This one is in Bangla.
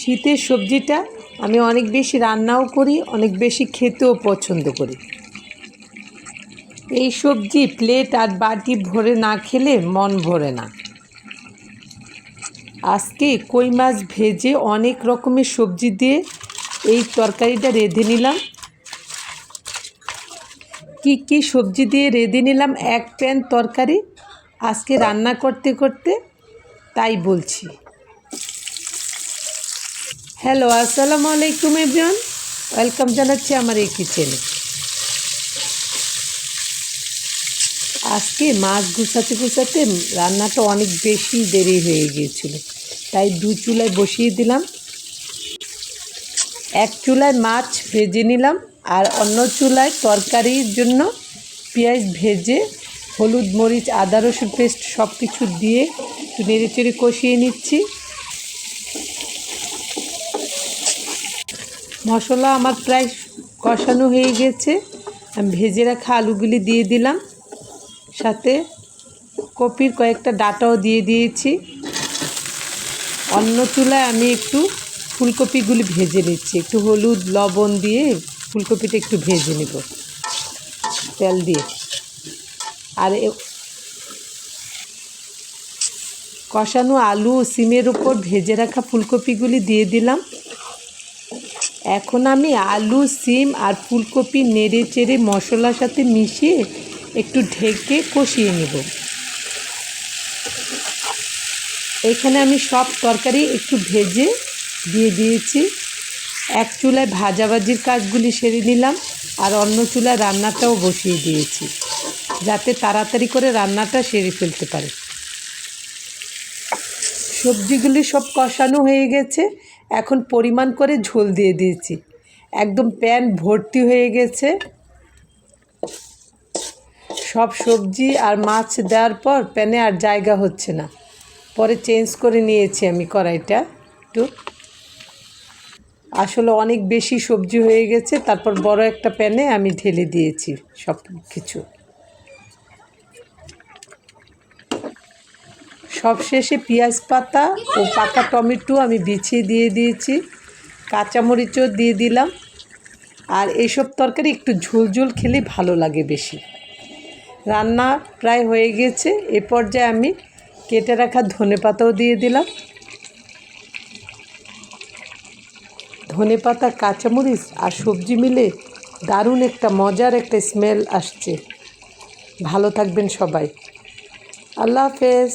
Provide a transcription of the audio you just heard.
শীতের সবজিটা আমি অনেক বেশি রান্নাও করি, অনেক বেশি খেতেও পছন্দ করি। এই সবজি প্লেট আর বাটি ভরে না খেলে মন ভরে না। আজকে কই মাছ ভেজে অনেক রকমের সবজি দিয়ে এই তরকারিটা রেঁধে নিলাম। কি সবজি দিয়ে রেঁধে নিলাম এক প্যান তরকারি আজকে রান্না করতে করতে, তাই বলছি। হ্যালো, আসসালামু আলাইকুম এভরিওয়ান, ওয়েলকাম জানাচ্ছি আমার এই কিচেনে। আজকে মাছ গুছাতে রান্নাটা অনেক বেশি দেরি হয়ে গিয়েছিল, তাই দু চুলায় বসিয়ে দিলাম। এক চুলায় মাছ ভেজে নিলাম আর অন্য চুলায় তরকারির জন্য পেঁয়াজ ভেজে হলুদ মরিচ আদা রসুন পেস্ট সব কিছু দিয়ে একটু নেড়েচেড়ে কষিয়ে নিচ্ছি। মশলা আমার প্রায় কষানো হয়ে গেছে। আমি ভেজে রাখা আলুগুলি দিয়ে দিলাম, সাথে কপির কয়েকটা ডাঁটাও দিয়ে দিয়েছি। অন্য চুলায় আমি একটু ফুলকপিগুলি ভেজে নিচ্ছি, একটু হলুদ লবণ দিয়ে ফুলকপিটা একটু ভেজে নেব তেল দিয়ে। আর কষানো আলু ও সিমের উপর ভেজে রাখা ফুলকপিগুলি দিয়ে দিলাম। এখন আমি আলু সিম আর ফুলকপি নেড়ে চেড়ে মশলার সাথে মিশিয়ে একটু ঢেকে কষিয়ে নেব। এখানে আমি সব তরকারি একটু ভেজে দিয়ে দিয়েছি। এক চুলায় ভাজাভাজির কাজগুলি সেরে নিলাম আর অন্য চুলায় রান্নাটাও বসিয়ে দিয়েছি, যাতে তাড়াতাড়ি করে রান্নাটা সেরে ফেলতে পারে। সবজিগুলি সব কষানো হয়ে গেছে, এখন পরিমাণ করে ঝোল দিয়ে দিয়েছি। একদম প্যান ভর্তি হয়ে গেছে। সব সবজি আর মাছ দেওয়ার পর প্যানে আর জায়গা হচ্ছে না, পরে চেঞ্জ করে নিয়েছি আমি কড়াইটা একটু। আসলে অনেক বেশি সবজি হয়ে গেছে, তারপর বড় একটা প্যানে আমি ঢেলে দিয়েছি সব কিছু। সবশেষে পেঁয়াজ পাতা ও পাকা টমেটো আমি বিছিয়ে দিয়ে দিয়েছি, কাঁচামরিচও দিয়ে দিলাম। আর এইসব তরকারি একটু ঝোল খেলে ভালো লাগে বেশি। রান্না প্রায় হয়ে গেছে, এ পর্যায়ে আমি কেটে রাখা ধনেপাতাও দিয়ে দিলাম। ধনেপাতা কাঁচামরিচ আর সবজি মিলে দারুণ একটা মজার একটা স্মেল আসছে। ভালো থাকবেন সবাই, আল্লাহ হাফেজ।